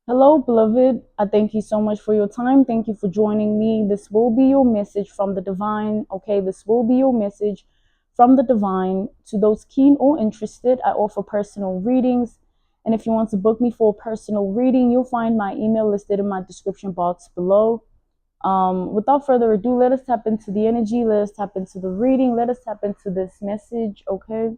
Hello, beloved. I thank you so much for your time. Thank you for joining me. This will be your message from the divine. Okay, this will be your message from the divine. To those keen or interested, I offer personal readings. And if you want to book me for a personal reading, you'll find my email listed in my description box below. Without further ado, let us tap into the energy. Let us tap into the reading. Let us tap into this message. Okay.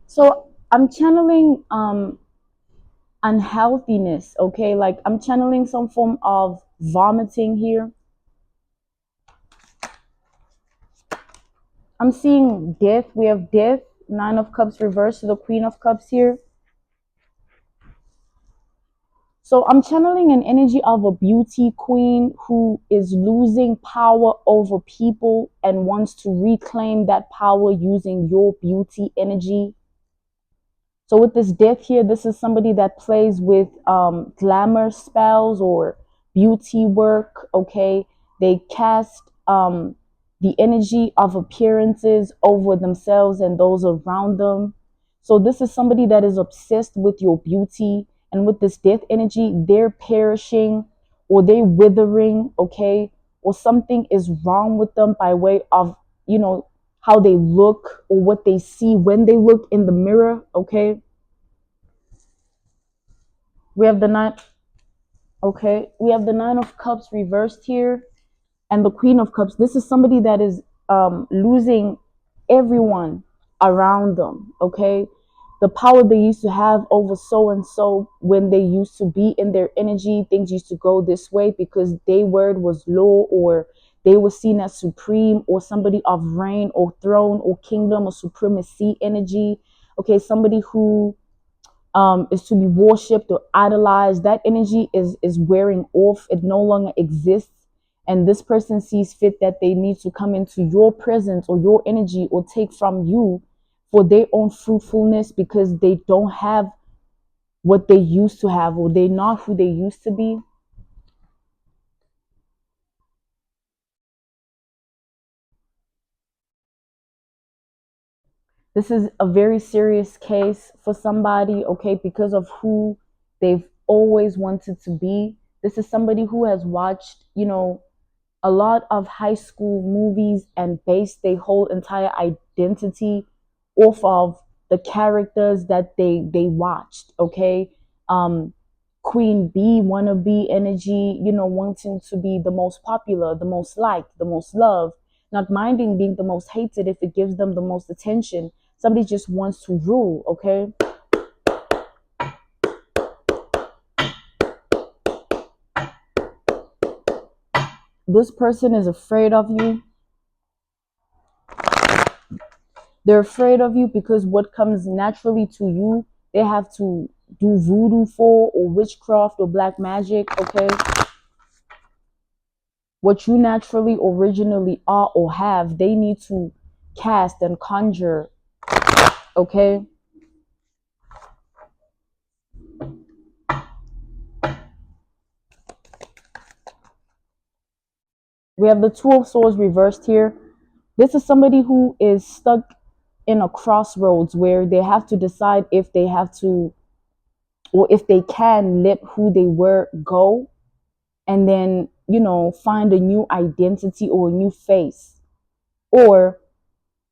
So I'm channeling unhealthiness, okay? Like I'm channeling some form of vomiting here. I'm seeing death. We have death, Nine of Cups reversed to the Queen of Cups here. So I'm channeling an energy of a beauty queen who is losing power over people and wants to reclaim that power using your beauty energy. So with this death here, this is somebody that plays with glamour spells or beauty work. Okay, they cast the energy of appearances over themselves and those around them. So this is somebody that is obsessed with your beauty, and with this death energy, they're perishing or they're withering. Okay, or something is wrong with them by way of how they look or what they see when they look in the mirror. Okay, we have the nine. Okay, we have the Nine of Cups reversed here and the Queen of Cups. This is somebody that is losing everyone around them. Okay, the power they used to have over so and so when they used to be in their energy, things used to go this way because their word was law, or they were seen as supreme, or somebody of reign or throne or kingdom or supremacy energy. Okay, somebody who is to be worshipped or idolized. That energy is wearing off. It no longer exists. And this person sees fit that they need to come into your presence or your energy or take from you for their own fruitfulness because they don't have what they used to have, or they're not who they used to be. This is a very serious case for somebody, okay, because of who they've always wanted to be. This is somebody who has watched, a lot of high school movies and base their whole entire identity off of the characters that they watched. Okay, um queen bee wannabe energy, wanting to be the most popular, the most liked, the most loved, not minding being the most hated if it gives them the most attention. Somebody just wants to rule. Okay, this person is afraid of you. They're afraid of you because what comes naturally to you, they have to do voodoo for, or witchcraft or black magic. Okay, what you naturally originally are or have, they need to cast and conjure. Okay, we have the Two of Swords reversed here. This is somebody who is stuck in a crossroads where they have to decide if they have to, or if they can let who they were go, and then find a new identity or a new face, or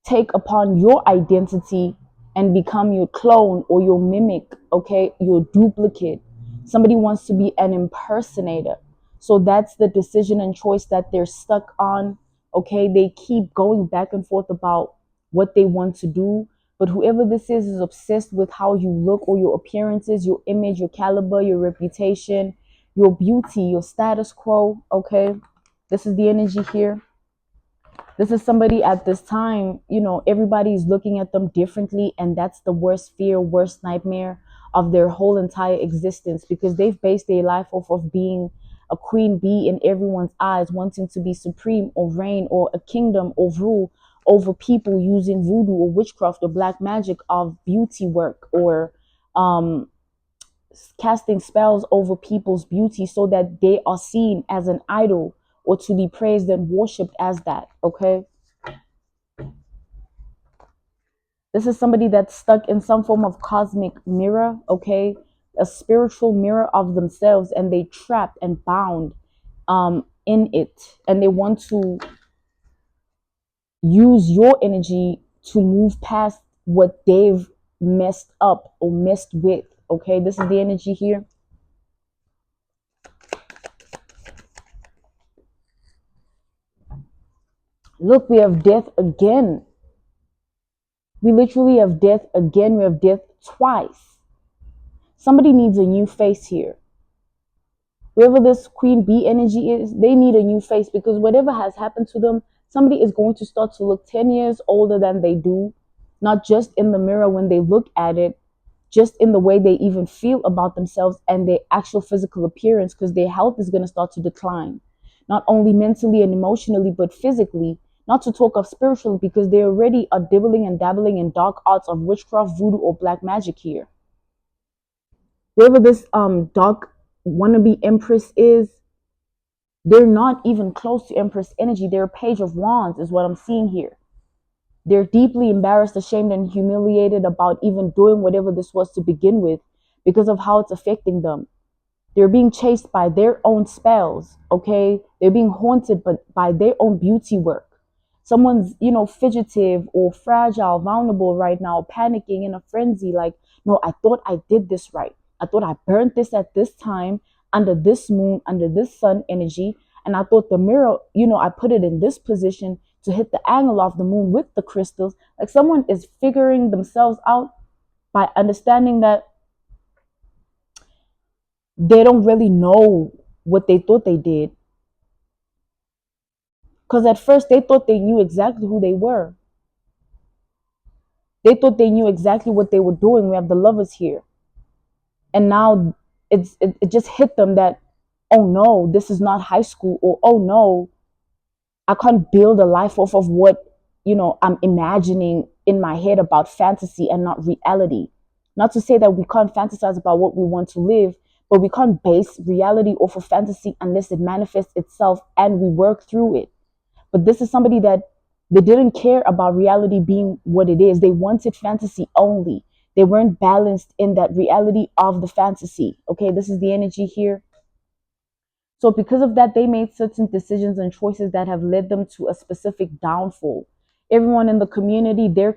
take upon your identity and become your clone or your mimic. Okay, your duplicate. Somebody wants to be an impersonator, so that's the decision and choice that they're stuck on. Okay, they keep going back and forth about what they want to do, but whoever this is obsessed with how you look or your appearances, your image, your caliber, your reputation, your beauty, your status quo. Okay, this is the energy here. This is somebody at this time, everybody's looking at them differently, and that's the worst fear, worst nightmare of their whole entire existence, because they've based their life off of being a queen bee in everyone's eyes, wanting to be supreme or reign or a kingdom or rule over people using voodoo or witchcraft or black magic of beauty work, or um, casting spells over people's beauty so that they are seen as an idol or to be praised and worshipped as that. Okay. This is somebody that's stuck in some form of cosmic mirror, okay? A spiritual mirror of themselves, and they trapped and bound in it. And they want to use your energy to move past what they've messed up or messed with, okay? This is the energy here. Look, we have death again. We literally have death again. We have death twice. Somebody needs a new face here. Whoever this queen bee energy is, they need a new face, because whatever has happened to them, somebody is going to start to look 10 years older than they do, not just in the mirror when they look at it, just in the way they even feel about themselves and their actual physical appearance, because their health is going to start to decline, not only mentally and emotionally, but physically, not to talk of spiritually, because they already are dibbling and dabbling in dark arts of witchcraft, voodoo, or black magic here. Whoever this dark wannabe empress is, they're not even close to empress energy. They're a page of wands is what I'm seeing here. They're deeply embarrassed, ashamed, and humiliated about even doing whatever this was to begin with, because of how it's affecting them. They're being chased by their own spells, okay? They're being haunted by their own beauty work. Someone's, fidgetive or fragile, vulnerable right now, panicking in a frenzy, like, no, I thought I did this right. I thought I burnt this at this time, under this moon, under this sun energy. And I thought the mirror, I put it in this position to hit the angle of the moon with the crystals. Like, someone is figuring themselves out by understanding that they don't really know what they thought they did. Because at first they thought they knew exactly who they were. They thought they knew exactly what they were doing. We have the Lovers here. And now it just hit them that, oh no, this is not high school, or oh no, I can't build a life off of what, I'm imagining in my head about fantasy and not reality. Not to say that we can't fantasize about what we want to live, but we can't base reality off of fantasy unless it manifests itself and we work through it. But this is somebody that they didn't care about reality being what it is. They wanted fantasy only. They weren't balanced in that reality of the fantasy. Okay, this is the energy here. So because of that, they made certain decisions and choices that have led them to a specific downfall. Everyone in the community, their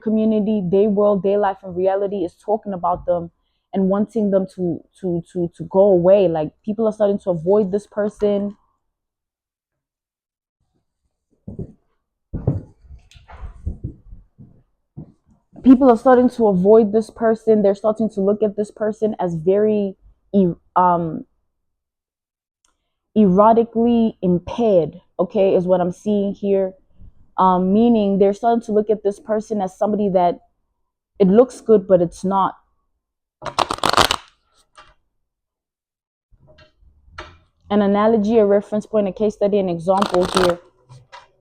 world, their life and reality is talking about them and wanting them to go away. Like, people are starting to avoid this person. People are starting to avoid this person. They're starting to look at this person as very erotically impaired, okay, is what I'm seeing here. Meaning they're starting to look at this person as somebody that it looks good, but it's not. An analogy, a reference point, a case study, an example here.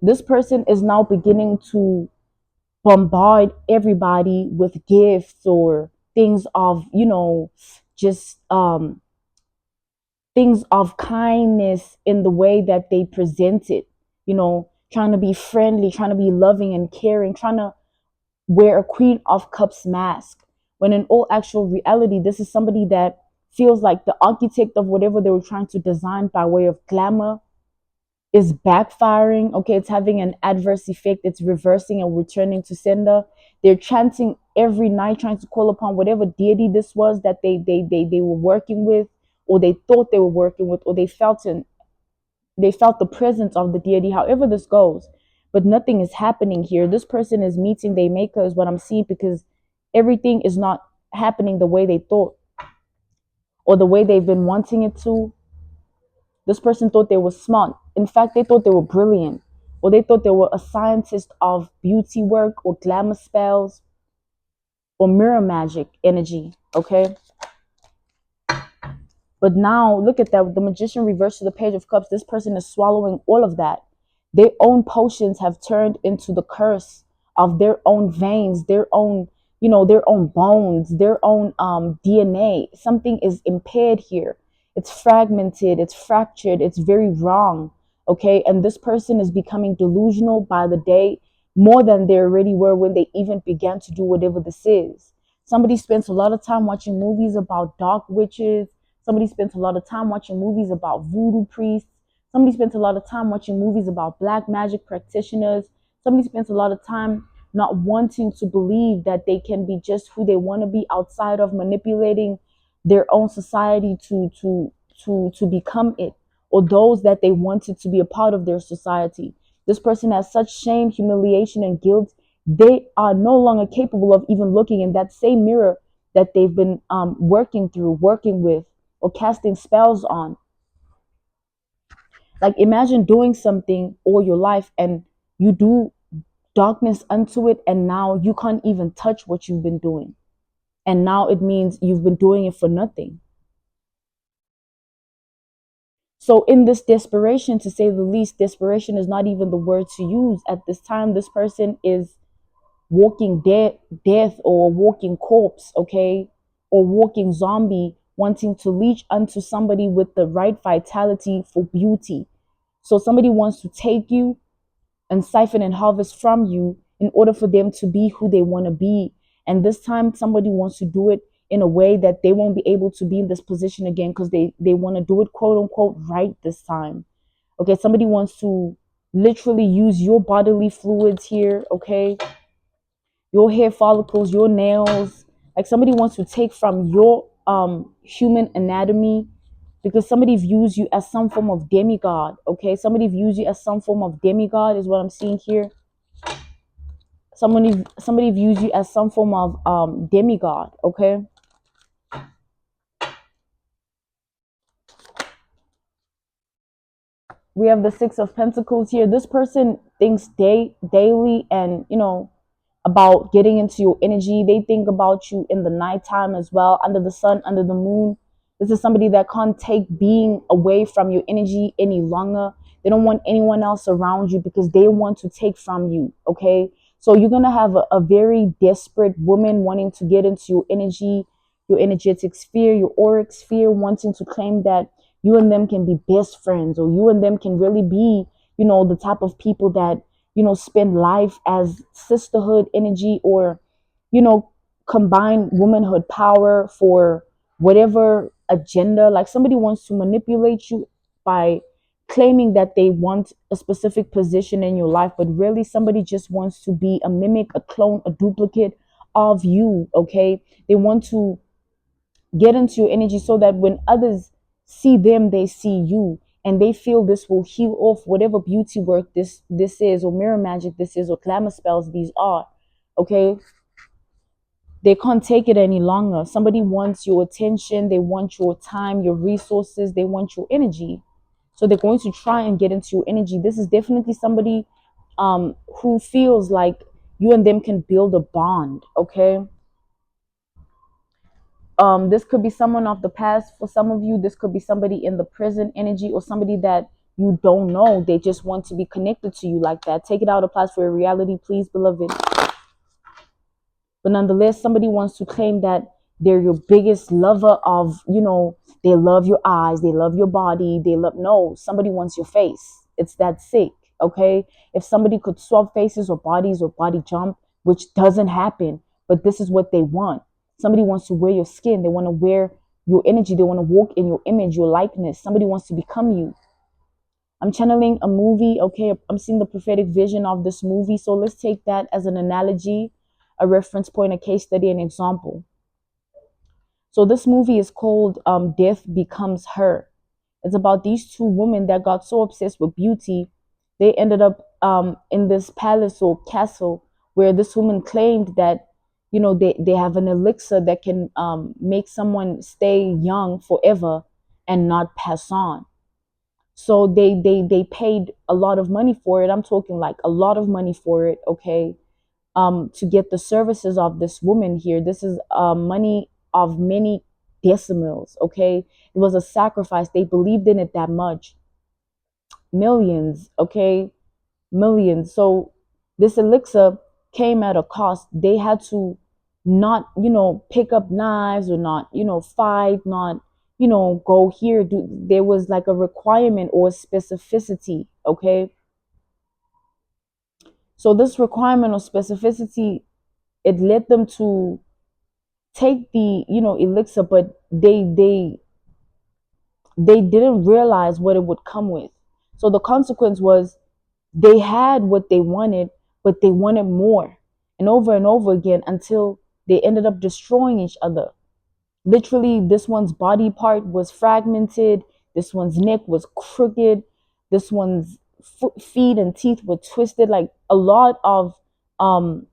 This person is now beginning to bombard everybody with gifts or things of, just things of kindness in the way that they present it, trying to be friendly, trying to be loving and caring, trying to wear a Queen of Cups mask. When in all actual reality, this is somebody that feels like the architect of whatever they were trying to design by way of glamour is backfiring. Okay, it's having an adverse effect. It's reversing and returning to sender. They're chanting every night, trying to call upon whatever deity this was that they were working with, or they thought they were working with, or they felt the presence of the deity, however this goes. But nothing is happening here. This person is meeting their maker is what I'm seeing, because everything is not happening the way they thought or the way they've been wanting it to. This person thought they were smart. In fact, they thought they were brilliant, or they thought they were a scientist of beauty work or glamour spells or mirror magic energy. Okay. But now look at that. The magician reversed to the page of cups. This person is swallowing all of that. Their own potions have turned into the curse of their own veins, their own, their own bones, their own DNA. Something is impaired here. It's fragmented, it's fractured, it's very wrong. Okay. And this person is becoming delusional by the day, more than they already were when they even began to do whatever this is. Somebody spends a lot of time watching movies about dark witches. Somebody spends a lot of time watching movies about voodoo priests. Somebody spends a lot of time watching movies about black magic practitioners. Somebody spends a lot of time not wanting to believe that they can be just who they want to be outside of manipulating their own society to become it, or those that they wanted to be a part of their society. This person has such shame, humiliation, and guilt. They are no longer capable of even looking in that same mirror that they've been working through, working with, or casting spells on. Like imagine doing something all your life and you do darkness unto it, and now you can't even touch what you've been doing. And now it means you've been doing it for nothing. So, in this desperation, to say the least, desperation is not even the word to use at this time. This person is walking death, or walking corpse, okay, or walking zombie, wanting to leech unto somebody with the right vitality for beauty. So, somebody wants to take you and siphon and harvest from you in order for them to be who they want to be. And this time, somebody wants to do it in a way that they won't be able to be in this position again, because they want to do it, quote unquote, right this time. Okay, somebody wants to literally use your bodily fluids here, okay, your hair follicles, your nails. Like somebody wants to take from your human anatomy, because somebody views you as some form of demigod. Okay, somebody views you as some form of demigod is what I'm seeing here. Somebody views you as some form of demigod. Okay, we have the Six of Pentacles here. This person thinks daily, and about getting into your energy. They think about you in the nighttime as well, under the sun, under the moon. This is somebody that can't take being away from your energy any longer. They don't want anyone else around you because they want to take from you. Okay. So you're going to have a very desperate woman wanting to get into your energy, your energetic sphere, your auric sphere, wanting to claim that you and them can be best friends, or you and them can really be, the type of people that, spend life as sisterhood energy, or, combine womanhood power for whatever agenda. Like somebody wants to manipulate you by claiming that they want a specific position in your life, but really somebody just wants to be a mimic, a clone, a duplicate of you. Okay. They want to get into your energy so that when others see them, they see you, and they feel this will heal off whatever beauty work this is, or mirror magic this is, or glamour spells these are. Okay, they can't take it any longer. Somebody wants your attention, they want your time, your resources, they want your energy. So they're going to try and get into your energy. This is definitely somebody who feels like you and them can build a bond. Okay, this could be someone of the past for some of you. This could be somebody in the present energy, or somebody that you don't know. They just want to be connected to you like that. Take it out, applies for your reality, please, beloved. But nonetheless, somebody wants to claim that they're your biggest lover of, they love your eyes, they love your body, they love, no, somebody wants your face. It's that sick. Okay, if somebody could swap faces or bodies or body jump, which doesn't happen, but this is what they want. Somebody wants to wear your skin, they want to wear your energy, they want to walk in your image, your likeness. Somebody wants to become you. I'm channeling a movie. Okay, I'm seeing the prophetic vision of this movie. So let's take that as an analogy, a reference point, a case study, an example. So this movie is called Death Becomes Her. It's about these two women that got so obsessed with beauty, they ended up in this palace or castle, where this woman claimed that, they have an elixir that can make someone stay young forever and not pass on. So they paid a lot of money for it. I'm talking like a lot of money for it. Okay, to get the services of this woman here. This is money of many decimals. Okay, It was a sacrifice. They believed in it that much. Millions, okay? Millions. So this elixir came at a cost. They had to not, pick up knives, or not, fight, not, go here. There was like a requirement or a specificity, okay? So this requirement or specificity, it led them to take the, elixir, but they didn't realize what it would come with. So the consequence was they had what they wanted, but they wanted more, and over again, until they ended up destroying each other. Literally, this one's body part was fragmented, this one's neck was crooked, this one's feet and teeth were twisted. Like a lot of um,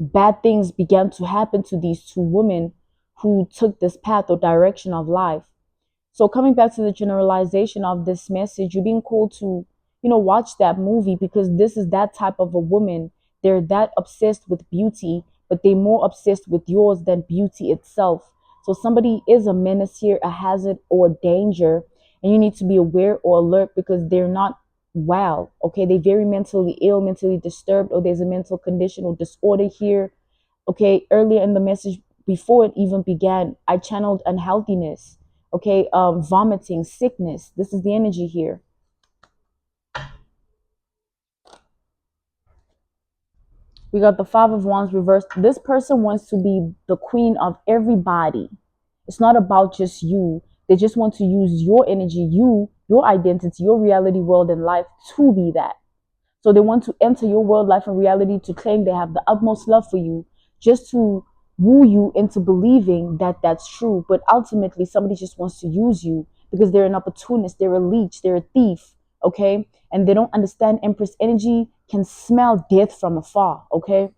bad things began to happen to these two women who took this path or direction of life. So coming back to the generalization of this message, you're being called to, watch that movie, because this is that type of a woman. They're that obsessed with beauty, but they're more obsessed with yours than beauty itself. So somebody is a menace here, a hazard or a danger, and you need to be aware or alert, because they're not well. Okay, they're very mentally ill, mentally disturbed, or there's a mental condition or disorder here. Okay, earlier in the message, before it even began, I channeled unhealthiness. Okay, vomiting, sickness. This is the energy here. We got the Five of Wands reversed. This person wants to be the queen of everybody. It's not about just you. They just want to use your energy, your identity, your reality, world, and life to be that. So they want to enter your world, life, and reality to claim they have the utmost love for you, just to woo you into believing that that's true. But ultimately, somebody just wants to use you, because they're an opportunist, they're a leech, they're a thief, okay? And they don't understand Empress energy can smell death from afar, okay?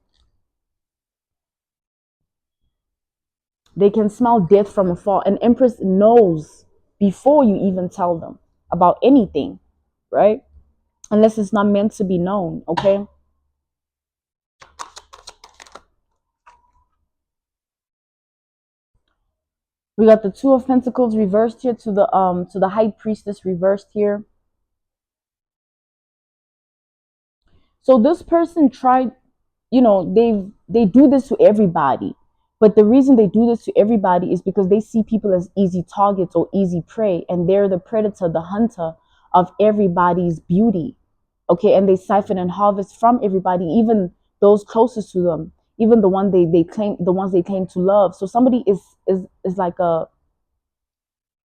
They can smell death from afar. And Empress knows before you even tell them about anything, right? Unless it's not meant to be known, okay? We got the Two of Pentacles reversed here, to the High Priestess reversed here. So this person tried, they do this to everybody. But the reason they do this to everybody is because they see people as easy targets or easy prey, and they're the predator, the hunter of everybody's beauty. Okay, and they siphon and harvest from everybody, even those closest to them, even the ones they claim to love. So somebody is like a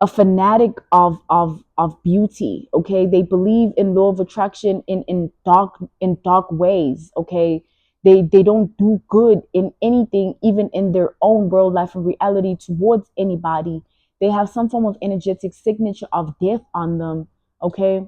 fanatic of beauty. Okay, they believe in law of attraction in dark ways. Okay, they don't do good in anything, even in their own world, life, and reality towards anybody. They have some form of energetic signature of death on them. Okay,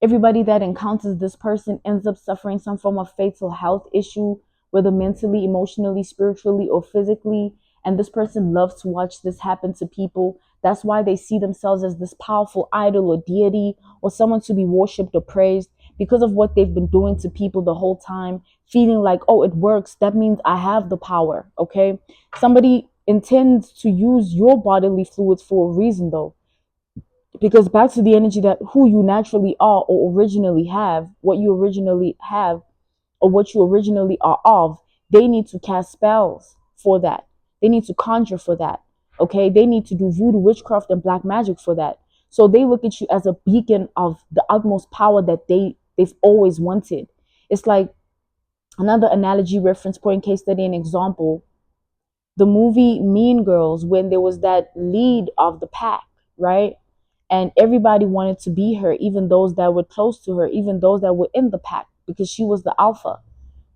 everybody that encounters this person ends up suffering some form of fatal health issue, whether mentally, emotionally, spiritually, or physically. And this person loves to watch this happen to people. That's why they see themselves as this powerful idol or deity, or someone to be worshipped or praised, because of what they've been doing to people the whole time, feeling like, oh, it works. That means I have the power. Okay. Somebody intends to use your bodily fluids for a reason, though, because back to the energy that who you naturally are, or originally have, what you originally have, or what you originally are of, they need to cast spells for that. They need to conjure for that. Okay, they need to do voodoo, witchcraft, and black magic for that. So they look at you as a beacon of the utmost power that they've always wanted. It's like another analogy, reference point, case study, and example, the movie Mean Girls, when there was that lead of the pack, right? And everybody wanted to be her, even those that were close to her, even those that were in the pack, because she was the alpha.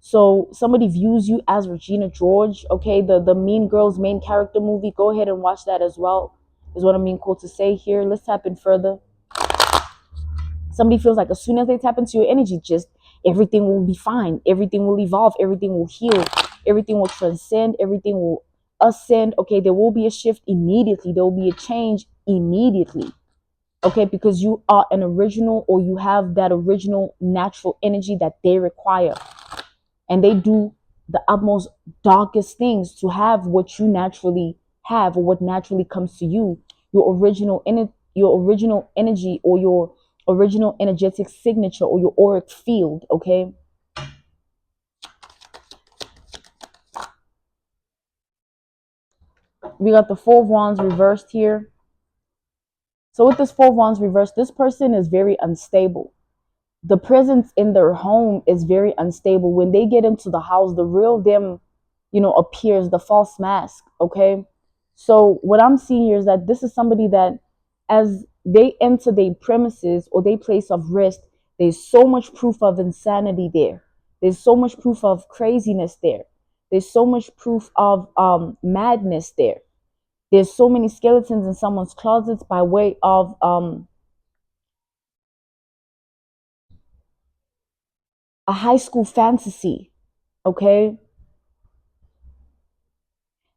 So somebody views you as Regina George, okay? The Mean Girls main character movie, go ahead and watch that as well, is what I'm being called to say here. Let's tap in further. Somebody feels like as soon as they tap into your energy, just everything will be fine. Everything will evolve. Everything will heal. Everything will transcend. Everything will ascend. Okay, there will be a shift immediately. There will be a change immediately. Okay, because you are an original, or you have that original natural energy that they require. And they do the utmost darkest things to have what you naturally have, or what naturally comes to you, your original energy, or your original energetic signature, or your auric field. Okay, we got the Four of Wands reversed here. So with this Four of Wands reversed, this person is very unstable. The presence in their home is very unstable. When they get into the house, the real them, appears, the false mask. Okay, so what I'm seeing here is that this is somebody that, as they enter their premises or their place of rest, there's so much proof of insanity there. There's so much proof of craziness there. There's so much proof of madness there. There's so many skeletons in someone's closets by way of a high school fantasy. Okay,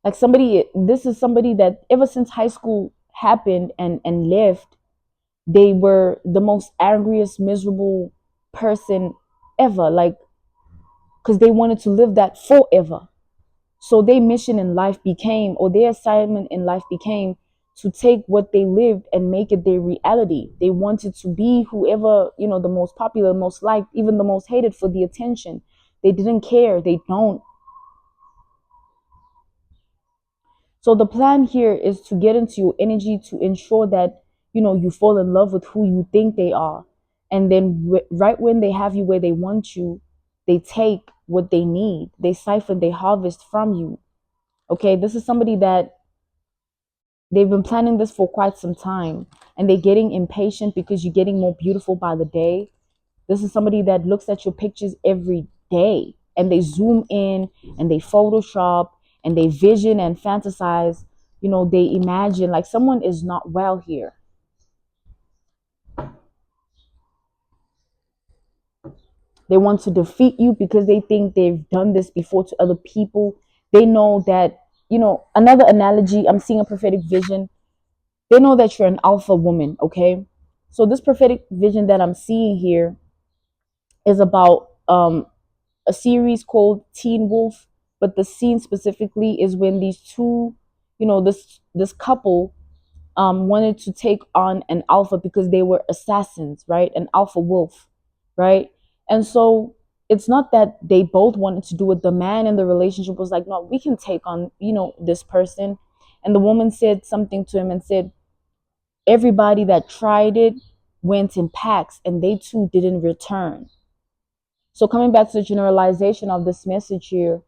like this is somebody that ever since high school happened and left, they were the most angriest, miserable person ever, like, because they wanted to live that forever. So their mission in life became, or their assignment in life became, to take what they lived and make it their reality. They wanted to be whoever, the most popular, most liked, even the most hated, for the attention. They didn't care. They don't. So the plan here is to get into your energy to ensure that, you fall in love with who you think they are. And then right when they have you where they want you, they take what they need. They siphon, they harvest from you. Okay, this is somebody that they've been planning this for quite some time, and they're getting impatient because you're getting more beautiful by the day. This is somebody that looks at your pictures every day, and they zoom in and they Photoshop and they vision and fantasize. They imagine like someone is not well here. They want to defeat you because they think they've done this before to other people. They know that, another analogy, I'm seeing a prophetic vision. They know that you're an alpha woman, okay? So this prophetic vision that I'm seeing here is about a series called Teen Wolf, but the scene specifically is when these two, this couple wanted to take on an alpha because they were assassins, right? An alpha wolf, right? And so it's not that they both wanted to do it. The man in the relationship was like, no, we can take on, this person. And the woman said something to him and said, everybody that tried it went in packs and they too didn't return. So coming back to the generalization of this message here,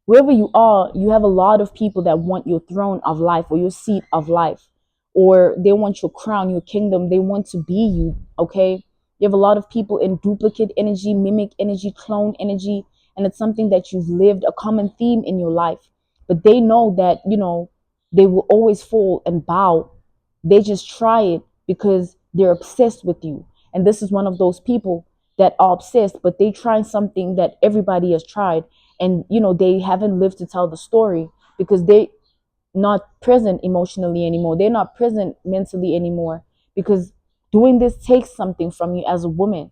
wherever you are, you have a lot of people that want your throne of life or your seat of life, or they want your crown, your kingdom. They want to be you. Okay. You have a lot of people in duplicate energy, mimic energy, clone energy, and it's something that you've lived, a common theme in your life. But they know that, they will always fall and bow. They just try it because they're obsessed with you. And this is one of those people that are obsessed, but they try something that everybody has tried, and they haven't lived to tell the story because they not present emotionally anymore. They're not present mentally anymore, because doing this takes something from you as a woman.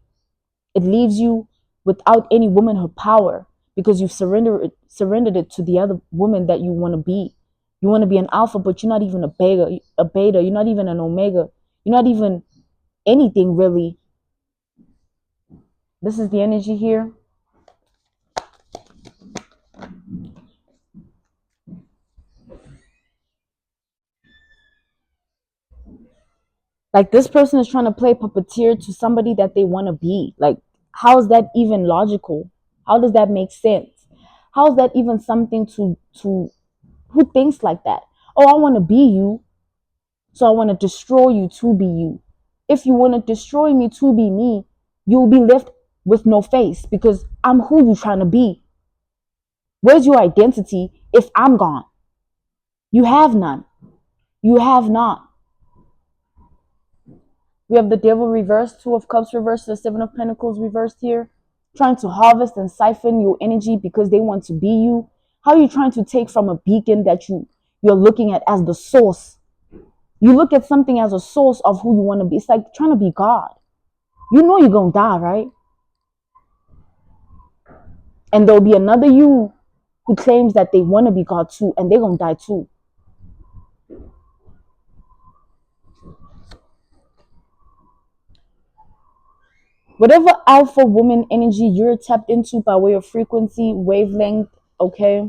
It leaves you without any womanhood power because you've surrendered it to the other woman that you want to be. You want to be an alpha, but you're not even a beta, you're not even an omega, you're not even anything really. This is the energy here. Like, this person is trying to play puppeteer to somebody that they want to be. Like, how is that even logical? How does that make sense? How is that even something to who thinks like that? Oh, I want to be you, so I want to destroy you to be you. If you want to destroy me to be me, you'll be left with no face because I'm who you trying to be. Where's your identity if I'm gone? You have none. You have not. We have the devil reversed, two of cups reversed, the seven of pentacles reversed here. Trying to harvest and siphon your energy because they want to be you. How are you trying to take from a beacon that you're looking at as the source? You look at something as a source of who you want to be. It's like trying to be God. You know you're going to die, right? And there'll be another you who claims that they want to be God too, and they're gonna die too. Whatever alpha woman energy you're tapped into by way of frequency, wavelength, okay?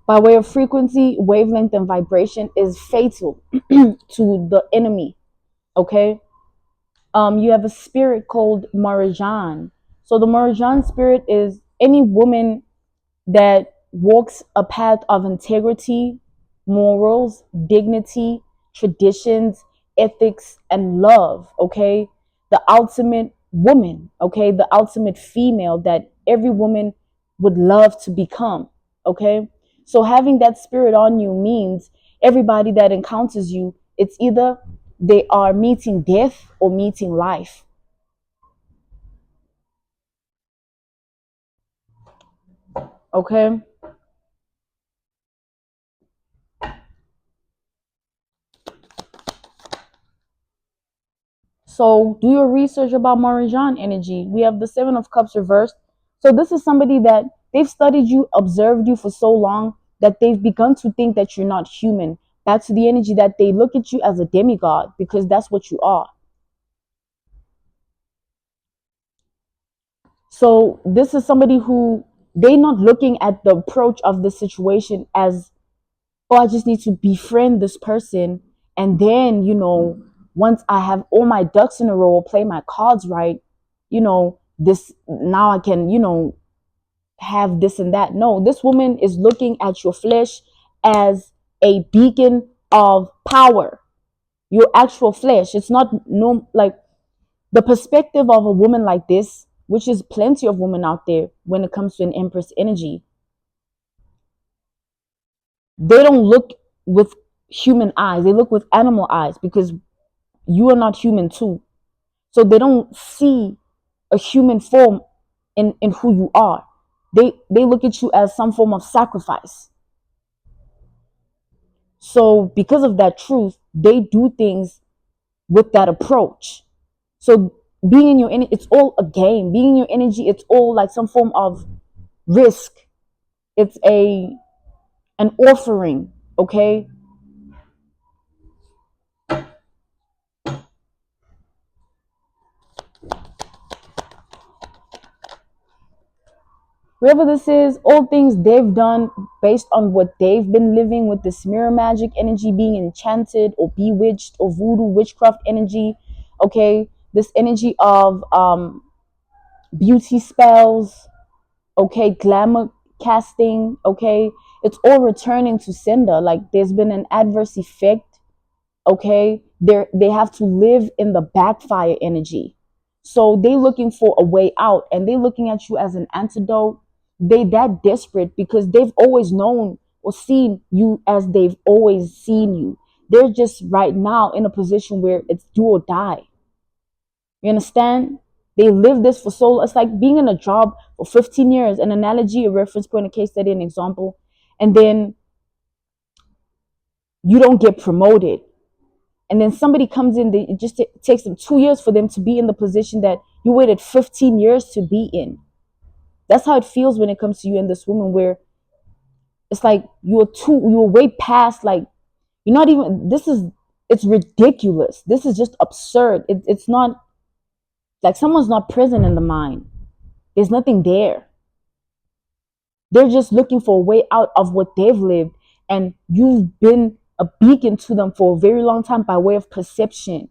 By way of frequency, wavelength, and vibration is fatal to the enemy, okay? You have a spirit called Marajan. So the Marajan spirit is any woman that walks a path of integrity, morals, dignity, traditions, ethics, and love, okay? The ultimate woman, okay? The ultimate female that every woman would love to become, okay? So having that spirit on you means everybody that encounters you, it's either they are meeting death or meeting life, okay? So do your research about Marijan energy. We have the Seven of Cups reversed. So this is somebody that they've studied you, observed you for so long that they've begun to think that you're not human. That's the energy that they look at you as a demigod because that's what you are. So this is somebody who they're not looking at the approach of the situation as, oh, I just need to befriend this person. And then, once I have all my ducks in a row, play my cards right, this now I can, have this and that. No, this woman is looking at your flesh as a beacon of power, your actual flesh. It's not no like the perspective of a woman like this, which is plenty of women out there when it comes to an empress energy. They don't look with human eyes, they look with animal eyes because you are not human too. So they don't see a human form in who you are. They look at you as some form of sacrifice. So because of that truth, they do things with that approach. So being in your energy, it's all a game. Being in your energy, it's all like some form of risk. It's an offering, okay? Whoever this is, all things they've done based on what they've been living with this mirror magic energy, being enchanted or bewitched or voodoo witchcraft energy, okay? This energy of beauty spells, okay? Glamour casting, okay? It's all returning to sender. Like there's been an adverse effect, okay? They have to live in the backfire energy. So they looking for a way out and they looking at you as an antidote. They that desperate because they've always known or seen you as they've always seen you. They're just right now in a position where it's do or die. You understand? They live this for so. It's like being in a job for 15 years, an analogy, a reference point, a case study, an example, and then you don't get promoted. And then somebody comes in, it just takes them 2 years for them to be in the position that you waited 15 years to be in. That's how it feels when it comes to you and this woman, where it's like you're way past, like you're not even, it's ridiculous. This is just absurd. It's not like someone's not present in the mind. There's nothing there. They're just looking for a way out of what they've lived. And you've been a beacon to them for a very long time by way of perception,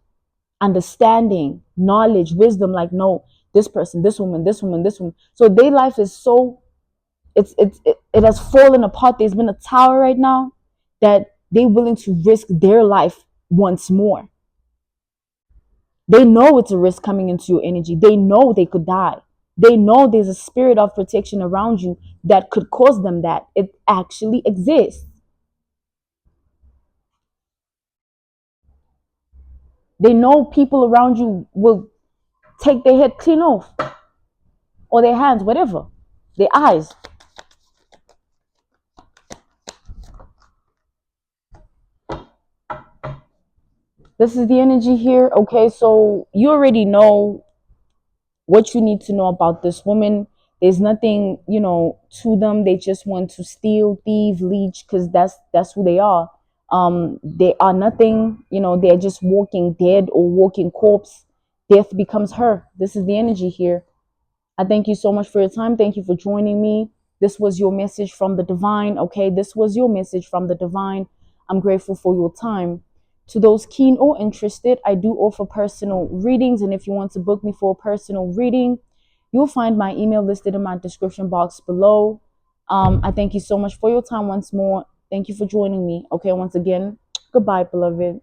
understanding, knowledge, wisdom. Like, no, this person, this woman, this woman, this woman. So their life is so, it has fallen apart. There's been a tower right now that they're willing to risk their life once more. They know it's a risk coming into your energy. They know they could die. They know there's a spirit of protection around you that could cause them that. It actually exists. They know people around you will take their head clean off, or their hands, whatever, their eyes. This is the energy here. Okay, so you already know what you need to know about this woman. There's nothing, to them. They just want to steal, thieve, leech, because that's who they are. They are nothing, they're just walking dead or walking corpse. Death becomes her. This is the energy here. I thank you so much for your time. Thank you for joining me. This was your message from the divine. Okay, this was your message from the divine. I'm grateful for your time. To those keen or interested, I do offer personal readings. And if you want to book me for a personal reading, you'll find my email listed in my description box below. I thank you so much for your time once more. Thank you for joining me. Okay, once again, goodbye, beloved.